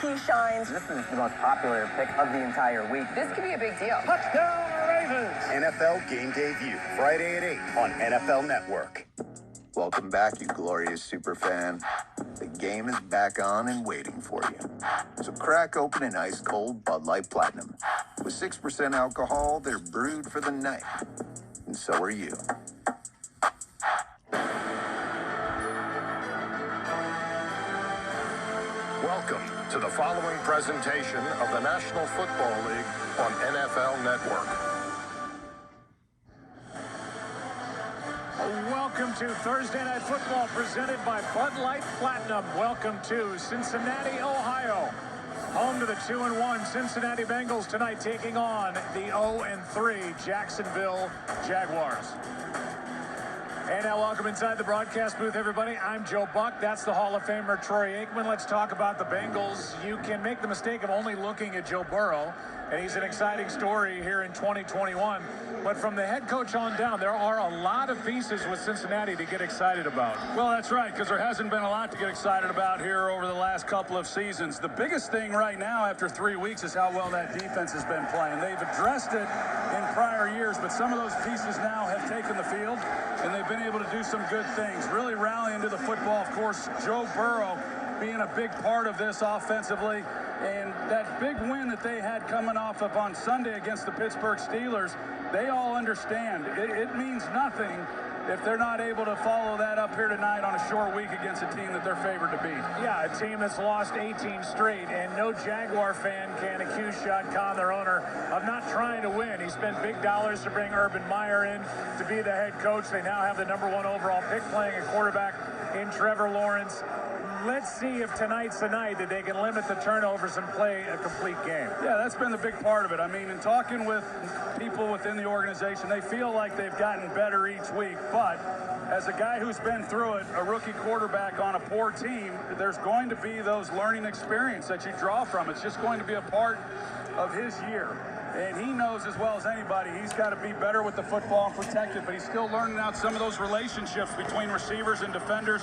He shines. This is the most popular pick of the entire week. This could be a big deal. Touchdown Ravens! NFL Game Day View, Friday at 8 on NFL Network. Welcome back, you glorious superfan. The game is back on and waiting for you. So crack open an ice-cold Bud Light Platinum. With 6% alcohol, they're brewed for the night. And so are you. Welcome to the following presentation of the National Football League on NFL Network. Welcome to Thursday Night Football presented by Bud Light Platinum. Welcome to Cincinnati, Ohio. Home to the 2-1 Cincinnati Bengals tonight, taking on the 0-3 Jacksonville Jaguars. And now welcome inside the broadcast booth, everybody. I'm Joe Buck. That's the Hall of Famer Troy Aikman. Let's talk about the Bengals. You can make the mistake of only looking at Joe Burrow, and he's an exciting story here in 2021. But from the head coach on down, there are a lot of pieces with Cincinnati to get excited about. Well, that's right, because there hasn't been a lot to get excited about here over the last couple of seasons. The biggest thing right now after 3 weeks is how well that defense has been playing. They've addressed it in prior years, but some of those pieces now have taken the field, and they've been able to do some good things. Really rallying to the football. Of course, Joe Burrow being a big part of this offensively. And that big win that they had coming off of on Sunday against the Pittsburgh Steelers, they all understand. It means nothing if they're not able to follow that up here tonight on a short week against a team that they're favored to beat. Yeah, a team that's lost 18 straight, and no Jaguar fan can accuse Shad Khan, their owner, of not trying to win. He spent big dollars to bring Urban Meyer in to be the head coach. They now have the #1 overall pick playing a quarterback in Trevor Lawrence. Let's see if tonight's the night that they can limit the turnovers and play a complete game. Yeah, that's been the big part of it. I mean, in talking with people within the organization, they feel like they've gotten better each week. But as a guy who's been through it, a rookie quarterback on a poor team, there's going to be those learning experience that you draw from. It's just going to be a part of his year. And he knows as well as anybody, he's got to be better with the football and protect it. But he's still learning out some of those relationships between receivers and defenders.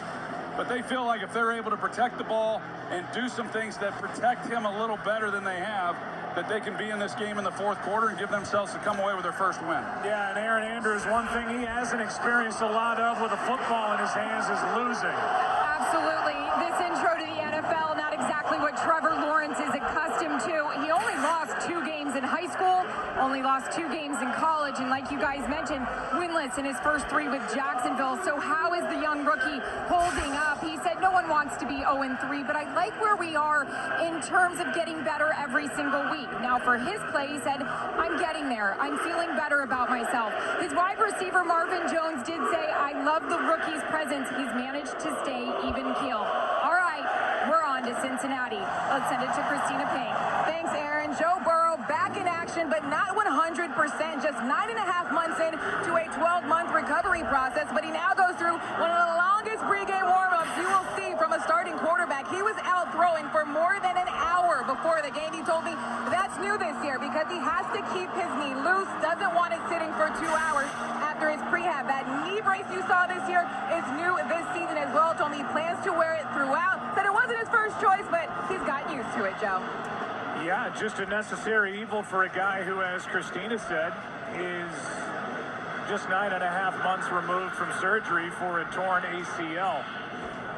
But they feel like if they're able to protect the ball and do some things that protect him a little better than they have, that they can be in this game in the fourth quarter and give themselves to come away with their first win. Yeah, and Aaron Andrews, one thing he hasn't experienced a lot of with a football in his hands is losing. Absolutely. This intro to the NFL, not exactly what Trevor Lawrence is accustomed to. He only lost 2 games in high school, only lost 2 games in college, and like you guys mentioned, winless in his first 3 with Jacksonville. So how is the young rookie holding up? He said no one wants to be 0-3, but I like where we are in terms of getting better every single week. Now for his play, he said, I'm getting there. I'm feeling better about myself. His wide receiver, Marvin Jones, did say, I love the rookie's presence. He's managed to stay even keel. All right, we're on to Cincinnati. Let's send it to Christina Payne. Thanks, Aaron. Joe Burrow back in action, but not 100%, just 9.5 months into a 12-month recovery process, but he now goes through one of the longest pregame warm-ups you will see from a starting quarterback. He was out throwing for more than an hour before the game. He told me that's new this year because he has to keep his knee loose, doesn't want it sitting for 2 hours after his prehab. That knee brace you saw this year is new this season as well. Told me he plans to wear it throughout. Said it wasn't his first choice, but he's gotten used to it, Joe. Yeah, just a necessary evil for a guy who, as Christina said, is just 9.5 months removed from surgery for a torn ACL,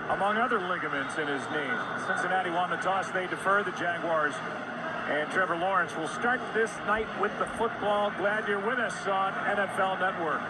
among other ligaments in his knee. Cincinnati won the toss. They defer the Jaguars. And Trevor Lawrence will start this night with the football. Glad you're with us on NFL Network.